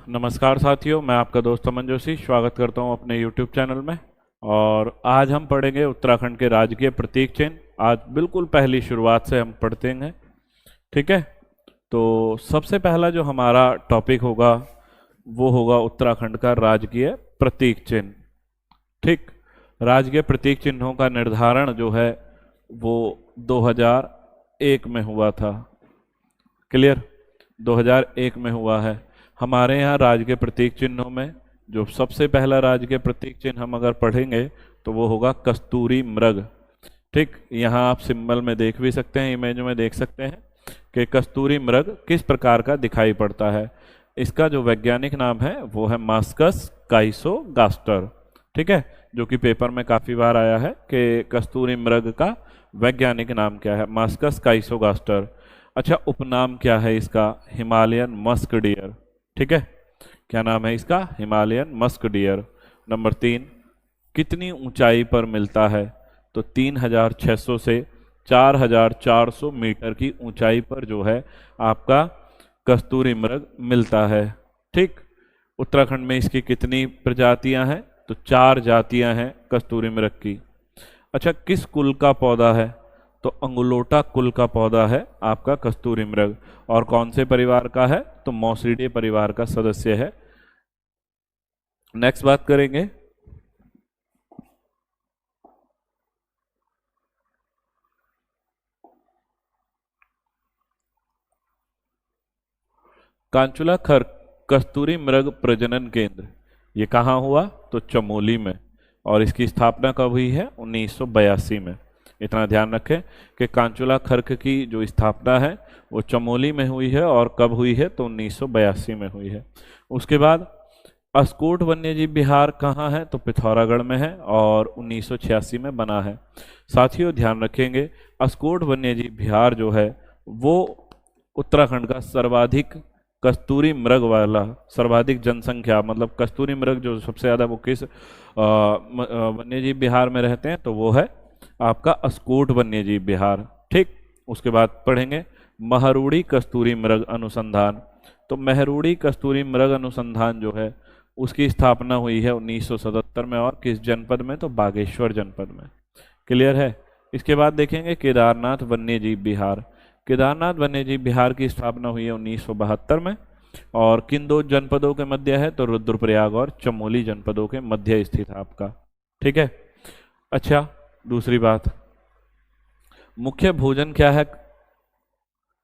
नमस्कार साथियों, मैं आपका दोस्त अमन जोशी स्वागत करता हूं अपने YouTube चैनल में। और आज हम पढ़ेंगे उत्तराखंड के राजकीय प्रतीक चिन्ह। आज बिल्कुल पहली शुरुआत से हम पढ़ते हैं, ठीक है। तो सबसे पहला जो हमारा टॉपिक होगा वो होगा उत्तराखंड का राजकीय प्रतीक चिन्ह, ठीक। राजकीय प्रतीक चिन्हों का निर्धारण जो है वो 2001 में हुआ था। क्लियर, 2001 में हुआ है। हमारे यहाँ राजकीय प्रतीक चिन्हों में जो सबसे पहला राजकीय प्रतीक चिन्ह हम अगर पढ़ेंगे तो वो होगा कस्तूरी मृग, ठीक। यहाँ आप सिंबल में देख भी सकते हैं, इमेज में देख सकते हैं कि कस्तूरी मृग किस प्रकार का दिखाई पड़ता है। इसका जो वैज्ञानिक नाम है वो है मास्कस काइसोगास्टर, ठीक है, जो कि पेपर में काफ़ी बार आया है कि कस्तूरी मृग का वैज्ञानिक नाम क्या है, मास्कस काइसोगास्टर। अच्छा, उपनाम क्या है इसका? हिमालयन मस्क डियर, ठीक है। क्या नाम है इसका? Himalayan musk deer. नंबर 3, कितनी ऊंचाई पर मिलता है? तो 3600 से 4400 मीटर की ऊंचाई पर जो है आपका कस्तूरी मृग मिलता है, ठीक। उत्तराखंड में इसकी कितनी प्रजातियां हैं? तो 4 जातियां हैं कस्तूरी मृग की। अच्छा, किस कुल का पौधा है? तो अंगुलोटा कुल का पौधा है आपका कस्तूरी मृग। और कौन से परिवार का है? तो मौसिडे परिवार का सदस्य है। नेक्स्ट बात करेंगे कांचुला खर्क कस्तूरी मृग प्रजनन केंद्र, ये कहाँ हुआ? तो चमोली में। और इसकी स्थापना कब हुई है? 1982 में। इतना ध्यान रखें कि कांचुला खर्क की जो स्थापना है वो चमोली में हुई है। और कब हुई है? तो 1982 में हुई है। उसके बाद अस्कोट वन्यजीव विहार कहाँ है? तो पिथौरागढ़ में है और 1986 में बना है। साथियों ध्यान रखेंगे, अस्कोट वन्यजीव विहार जो है वो उत्तराखंड का सर्वाधिक कस्तूरी मृग वाला, सर्वाधिक जनसंख्या, मतलब कस्तूरी मृग जो सबसे ज़्यादा वो किस वन्यजीव विहार में रहते हैं? तो वो है आपका अस्कोट वन्यजीव विहार, ठीक। उसके बाद पढ़ेंगे महरूड़ी कस्तूरी मृग अनुसंधान। तो महरूड़ी कस्तूरी मृग अनुसंधान जो है उसकी स्थापना हुई है 1977 में। और किस जनपद में? तो बागेश्वर जनपद में। क्लियर है। इसके बाद देखेंगे केदारनाथ वन्यजीव विहार। केदारनाथ वन्यजीव विहार की स्थापना हुई है 1972 में। और किन 2 जनपदों के मध्य है? तो रुद्रप्रयाग और चमोली जनपदों के मध्य स्थित है आपका, ठीक है। अच्छा, दूसरी बात, मुख्य भोजन क्या है?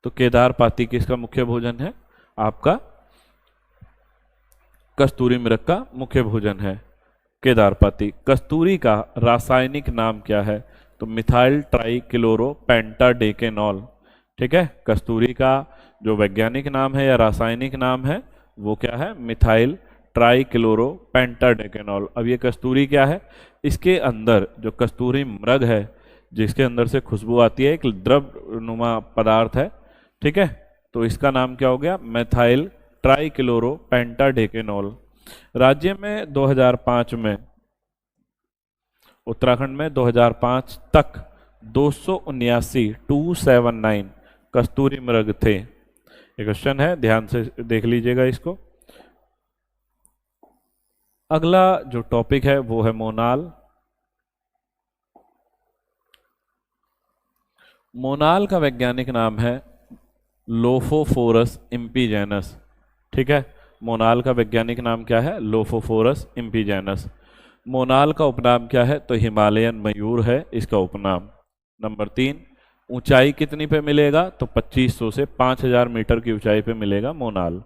तो केदारपाती किसका मुख्य भोजन है? आपका कस्तूरी मृग का मुख्य भोजन है केदारपाती। कस्तूरी का रासायनिक नाम क्या है? तो मिथाइल ट्राइक्लोरोपेंटाडेकेनॉल, ठीक है। कस्तूरी का जो वैज्ञानिक नाम है या रासायनिक नाम है वो क्या है? मिथाइल ट्राइक्लोरोपेंटाडेकेनॉल। अब ये कस्तूरी क्या है? इसके अंदर जो कस्तूरी मृग है जिसके अंदर से खुशबू आती है, एक द्रव नुमा पदार्थ है, ठीक है। तो इसका नाम क्या हो गया? मेथाइल ट्राइक्लोरोपेंटाडेकेनॉल। राज्य में 2005 में, उत्तराखंड में 2005 तक 279 कस्तूरी मृग थे। ये क्वेश्चन है, ध्यान से देख लीजिएगा इसको। अगला जो टॉपिक है वो है मोनाल। मोनाल का वैज्ञानिक नाम है लोफोफोरस इम्पीजेनस, ठीक है। मोनाल का वैज्ञानिक नाम क्या है? लोफोफोरस इम्पीजेनस। मोनाल का उपनाम क्या है? तो हिमालयन मयूर है इसका उपनाम। नंबर 3, ऊंचाई कितनी पे मिलेगा? तो 2500 से 5000 मीटर की ऊंचाई पे मिलेगा मोनाल।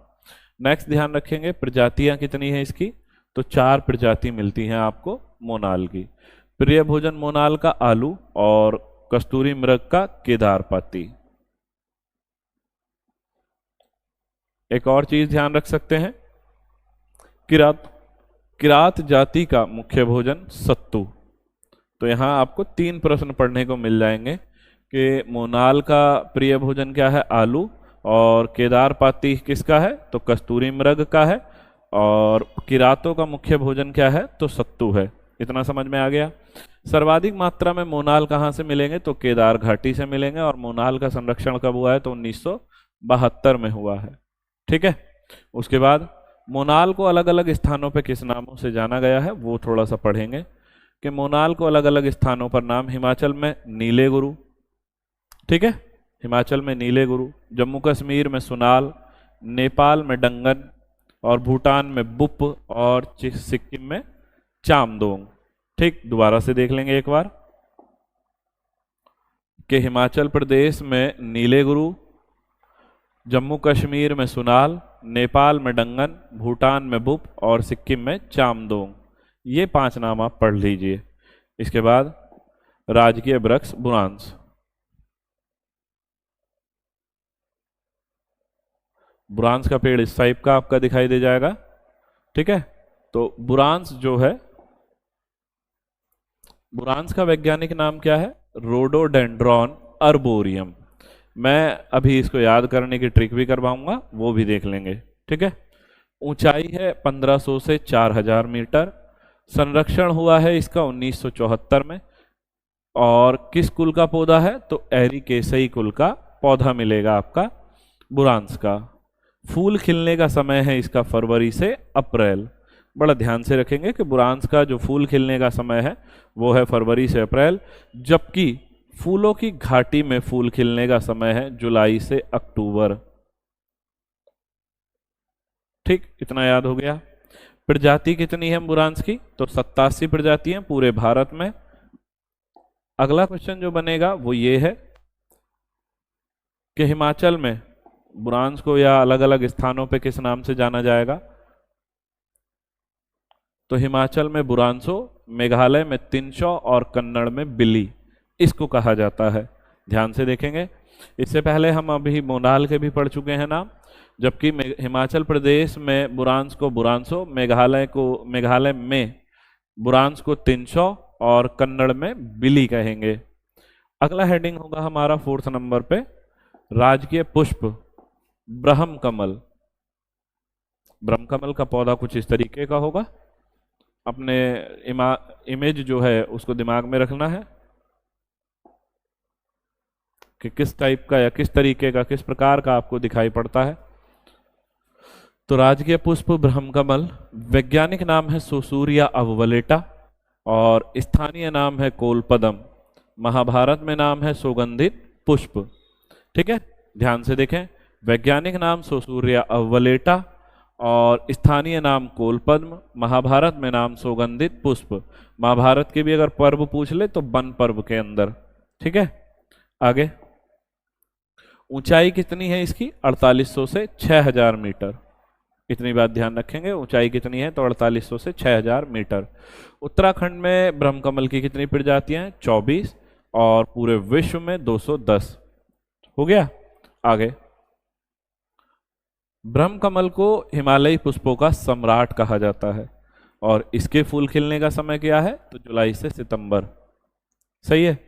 नेक्स्ट ध्यान रखेंगे, प्रजातियां कितनी है इसकी? तो 4 प्रजाति मिलती हैं आपको मोनाल की। प्रिय भोजन मोनाल का आलू और कस्तूरी मृग का केदारपाती। एक और चीज ध्यान रख सकते हैं, किरात जाति का मुख्य भोजन सत्तू। तो यहाँ आपको 3 प्रश्न पढ़ने को मिल जाएंगे कि मोनाल का प्रिय भोजन क्या है? आलू। और केदारपाती किसका है? तो कस्तूरी मृग का है। और किरातों का मुख्य भोजन क्या है? तो सत्तू है। इतना समझ में आ गया। सर्वाधिक मात्रा में मोनाल कहाँ से मिलेंगे? तो केदार घाटी से मिलेंगे। और मोनाल का संरक्षण कब हुआ है? तो 1972 में हुआ है, ठीक है। उसके बाद मोनाल को अलग अलग स्थानों पर किस नामों से जाना गया है वो थोड़ा सा पढ़ेंगे कि मोनाल को अलग अलग स्थानों पर नाम, हिमाचल में नीले गुरु, ठीक है, हिमाचल में नीले गुरु, जम्मू कश्मीर में सुनाल, नेपाल में डंगन और भूटान में बुप और सिक्किम में चामदोंग। ठीक, दोबारा से देख लेंगे एक बार कि हिमाचल प्रदेश में नीले गुरु, जम्मू कश्मीर में सुनाल, नेपाल में डंगन, भूटान में बुप और सिक्किम में चामदोंग। ये 5 नाम आप पढ़ लीजिए। इसके बाद राजकीय वृक्ष बुरांस। बुरांस का पेड़ इस टाइप का आपका दिखाई दे जाएगा, ठीक है। तो बुरांस जो है, बुरांस का वैज्ञानिक नाम क्या है? Rhododendron arboreum. मैं अभी इसको याद करने की ट्रिक भी करवाऊंगा, वो भी देख लेंगे, ठीक है। ऊंचाई है 1500 से 4000 मीटर। संरक्षण हुआ है इसका 1974 में। और किस कुल का पौधा है? तो एरिकेसई कुल का पौधा मिलेगा आपका बुरांस का। फूल खिलने का समय है इसका फरवरी से अप्रैल। बड़ा ध्यान से रखेंगे कि बुरांस का जो फूल खिलने का समय है वो है फरवरी से अप्रैल, जबकि फूलों की घाटी में फूल खिलने का समय है जुलाई से अक्टूबर। ठीक, इतना याद हो गया। प्रजाति कितनी है बुरांस की? तो 87 प्रजाति हैं पूरे भारत में। अगला क्वेश्चन जो बनेगा वो ये है कि हिमाचल में बुरांस को या अलग अलग स्थानों पे किस नाम से जाना जाएगा? तो हिमाचल में बुरांसो, मेघालय में तिनचौ और कन्नड़ में बिल्ली, इसको कहा जाता है। ध्यान से देखेंगे। इससे पहले हम अभी मोनाल के भी पढ़ चुके हैं नाम, जबकि हिमाचल प्रदेश में बुरांस को बुरांसो, मेघालय में बुरांस को तिनचौ और कन्नड़ में बिल्ली कहेंगे। अगला हेडिंग होगा हमारा 4th नंबर पे, राजकीय पुष्प ब्रह्म कमल। ब्रह्म कमल का पौधा कुछ इस तरीके का होगा। अपने इमेज जो है उसको दिमाग में रखना है कि किस टाइप का या किस तरीके का, किस प्रकार का आपको दिखाई पड़ता है। तो राजकीय पुष्प ब्रह्म कमल, वैज्ञानिक नाम है सुसूरिया अववलेटा और स्थानीय नाम है कोलपदम। महाभारत में नाम है सुगंधित पुष्प, ठीक है। ध्यान से देखें, वैज्ञानिक नाम सुसूरिया अववलेटा और स्थानीय नाम कोलपद्म, महाभारत में नाम सुगंधित पुष्प। महाभारत के भी अगर पर्व पूछ ले तो वन पर्व के अंदर, ठीक है। आगे, ऊंचाई कितनी है इसकी? 4800 से 6000 मीटर। इतनी बात ध्यान रखेंगे, ऊंचाई कितनी है? तो 4800 से 6000 मीटर। उत्तराखंड में ब्रह्मकमल की कितनी प्रजातियां हैं? 24 और पूरे विश्व में 210। हो गया। आगे, ब्रह्मकमल को हिमालयी पुष्पों का सम्राट कहा जाता है और इसके फूल खिलने का समय क्या है? तो जुलाई से सितंबर। सही है।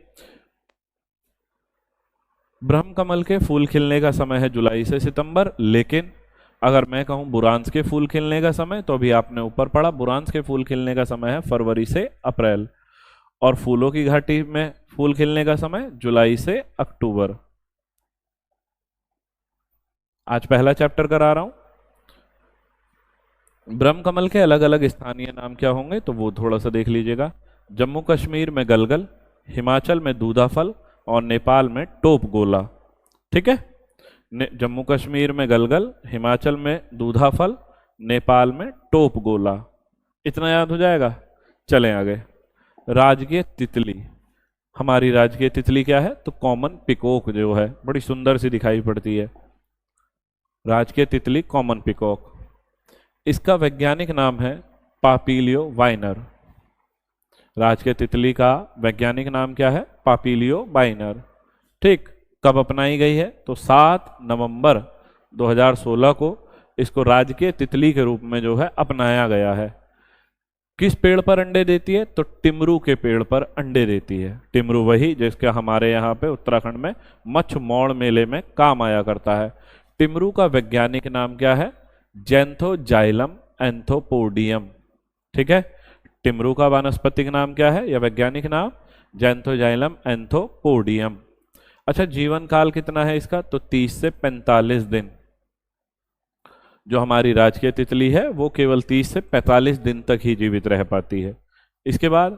ब्रह्मकमल के फूल खिलने का समय है जुलाई से सितंबर, लेकिन अगर मैं कहूं बुरांस के फूल खिलने का समय, तो अभी आपने ऊपर पढ़ा बुरांस के फूल खिलने का समय है फरवरी से अप्रैल और फूलों की घाटी में फूल खिलने का समय जुलाई से अक्टूबर। आज पहला चैप्टर करा रहा हूं। ब्रह्मकमल के अलग अलग स्थानीय नाम क्या होंगे तो वो थोड़ा सा देख लीजिएगा। जम्मू कश्मीर में गलगल, हिमाचल में दूधा फल और नेपाल में टोप गोला, ठीक है। जम्मू कश्मीर में गलगल, हिमाचल में दूधा फल, नेपाल में टोप गोला। इतना याद हो जाएगा। चलें आगे। राजकीय तितली, हमारी राजकीय तितली क्या है? तो कॉमन पिकॉक जो है, बड़ी सुंदर सी दिखाई पड़ती है। राजकीय तितली कॉमन पिकॉक। इसका वैज्ञानिक नाम है पापिलियो वाइनर। राजकीय तितली का वैज्ञानिक नाम क्या है? पापिलियो वाइनर। ठीक, कब अपनाई गई है? तो 7 नवंबर 2016 को इसको राजकीय तितली के रूप में जो है अपनाया गया है। किस पेड़ पर अंडे देती है? तो टिमरू के पेड़ पर अंडे देती है। टिमरू वही जिसका हमारे यहाँ पे उत्तराखंड में मच्छ मौड़ मेले में काम आया करता है। टिमरू का वैज्ञानिक नाम क्या है? जैंथोजाइलम एंथोपोडियम, ठीक है। टिमरू का वानस्पतिक नाम क्या है या वैज्ञानिक नाम? जैंथोजाइलम एंथोपोडियम। अच्छा, जीवन काल कितना है इसका? तो 30 से 45 दिन। जो हमारी राजकीय तितली है वो केवल 30 से 45 दिन तक ही जीवित रह पाती है। इसके बाद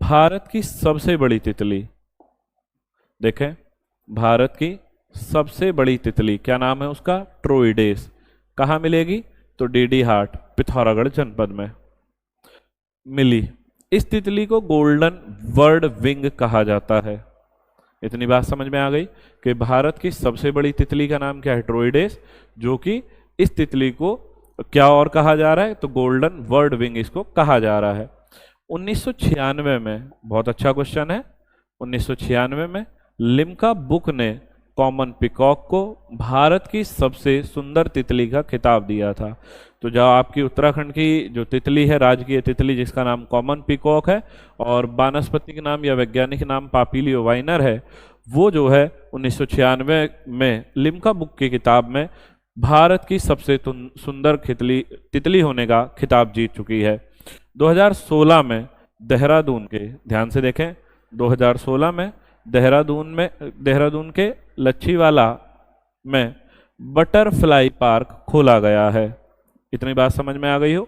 भारत की सबसे बड़ी तितली, देखें भारत की सबसे बड़ी तितली क्या नाम है उसका? ट्रोइडेस। कहाँ मिलेगी? तो डीडी हाट पिथौरागढ़ जनपद में मिली। इस तितली को गोल्डन वर्ड विंग कहा जाता है। इतनी बात समझ में आ गई कि भारत की सबसे बड़ी तितली का नाम क्या है? ट्रोइडेस, जो कि इस तितली को क्या और कहा जा रहा है? तो गोल्डन वर्ड विंग इसको कहा जा रहा है। 1996 में, बहुत अच्छा क्वेश्चन है, 1996 में लिम्का बुक ने कॉमन पिकॉक को भारत की सबसे सुंदर तितली का खिताब दिया था। तो जो आपकी उत्तराखंड की जो तितली है, राजकीय तितली, जिसका नाम कॉमन पिकॉक है और वानस्पतिक नाम या वैज्ञानिक नाम पापिलियो वाइनर है, वो जो है 1996 में लिम्का बुक की किताब में भारत की सबसे सुंदर तितली होने का खिताब जीत चुकी है। 2016 में देहरादून के, ध्यान से देखें, 2016 में देहरादून के लच्छीवाला में बटरफ्लाई पार्क खोला गया है। इतनी बात समझ में आ गई हो?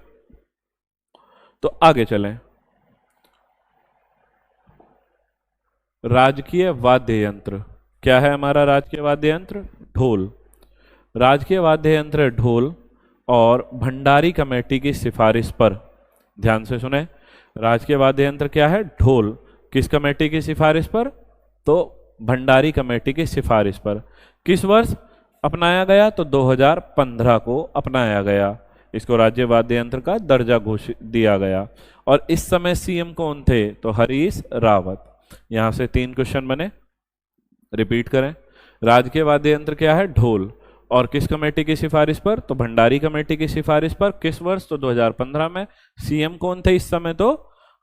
तो आगे चलें। राजकीय वाद्य यंत्र क्या है? हमारा राजकीय वाद्य यंत्र ढोल। राजकीय वाद्य यंत्र ढोल और भंडारी कमेटी की सिफारिश पर, ध्यान से सुने, राजकीय वाद्य यंत्र क्या है? ढोल। किस कमेटी की सिफारिश पर? तो भंडारी कमेटी की सिफारिश पर। किस वर्ष अपनाया गया? तो 2015 को अपनाया गया। इसको राज्य वाद्य यंत्र का दर्जा घोषित दिया गया। और इस समय सीएम कौन थे? तो हरीश रावत। यहां से 3 क्वेश्चन बने, रिपीट करें। राजकीय वाद्य यंत्र क्या है? ढोल। और किस कमेटी की सिफारिश पर? तो भंडारी कमेटी की सिफारिश पर। किस वर्ष? तो 2015 में। सीएम कौन थे इस समय? तो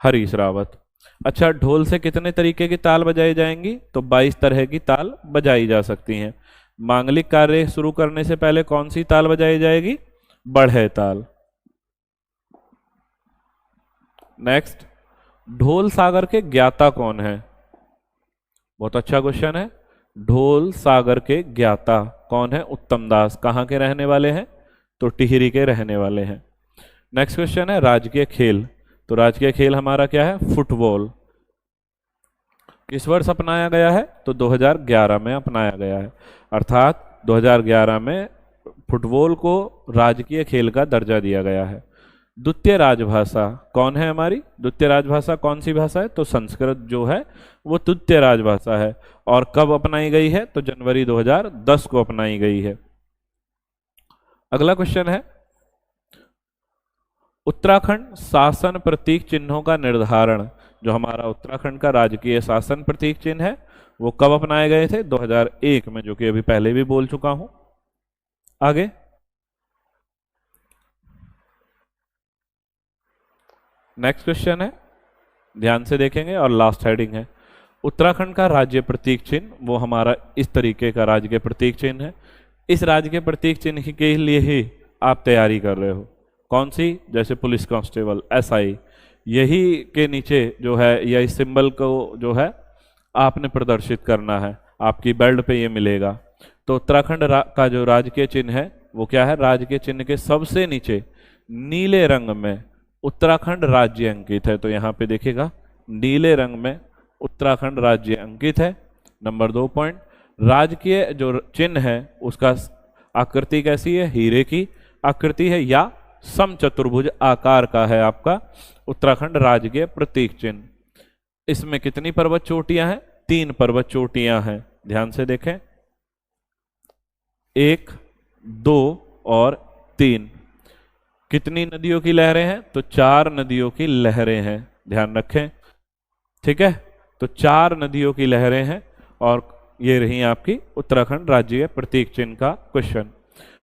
हरीश रावत। अच्छा, ढोल से कितने तरीके की ताल बजाई जाएंगी? तो 22 तरह की ताल बजाई जा सकती हैं। मांगलिक कार्य शुरू करने से पहले कौन सी ताल बजाई जाएगी? बढ़े ताल। नेक्स्ट, ढोल सागर के ज्ञाता कौन है? बहुत अच्छा क्वेश्चन है। ढोल सागर के ज्ञाता कौन है? उत्तम दास। कहाँ के रहने वाले हैं? तो टिहरी के रहने वाले हैं। नेक्स्ट क्वेश्चन है राजकीय खेल। तो राजकीय खेल हमारा क्या है? फुटबॉल। किस वर्ष अपनाया गया है? तो 2011 में अपनाया गया है। अर्थात 2011 में फुटबॉल को राजकीय खेल का दर्जा दिया गया है। द्वितीय राजभाषा कौन है हमारी? द्वितीय राजभाषा कौन सी भाषा है? तो संस्कृत जो है वो द्वितीय राजभाषा है। और कब अपनाई गई है? तो जनवरी 2010 को अपनाई गई है। अगला क्वेश्चन है, उत्तराखंड शासन प्रतीक चिन्हों का निर्धारण, जो हमारा उत्तराखंड का राजकीय शासन प्रतीक चिन्ह है, वो कब अपनाए गए थे? 2001 में, जो कि अभी पहले भी बोल चुका हूं। आगे नेक्स्ट क्वेश्चन है, ध्यान से देखेंगे, और लास्ट हेडिंग है, उत्तराखंड का राज्य प्रतीक चिन्ह, वो हमारा इस तरीके का राज्य प्रतीक चिन्ह है। इस राज्य के प्रतीक चिन्ह के लिए ही आप तैयारी कर रहे हो। कौन सी? जैसे पुलिस कांस्टेबल, एसआई, यही के नीचे जो है, यह इस सिंबल को जो है आपने प्रदर्शित करना है, आपकी बेल्ट पे ये मिलेगा। तो उत्तराखंड का जो राजकीय चिन्ह है वो क्या है? राजकीय चिन्ह के सबसे नीचे नीले रंग में उत्तराखंड राज्य अंकित है। तो यहाँ पे देखिएगा नीले रंग में उत्तराखंड राज्य अंकित है। नंबर 2 पॉइंट, राजकीय जो चिन्ह है उसका आकृति कैसी है? हीरे की आकृति है या समचतुर्भुज आकार का है आपका उत्तराखंड राज्य प्रतीक चिन्ह। इसमें कितनी पर्वत चोटियां हैं? 3 पर्वत चोटियां हैं। ध्यान से देखें, 1, 2 और 3। कितनी नदियों की लहरें हैं? तो 4 नदियों की लहरें हैं। ध्यान रखें, ठीक है। तो 4 नदियों की लहरें हैं और ये रही आपकी उत्तराखंड राज्य प्रतीक चिन्ह का क्वेश्चन।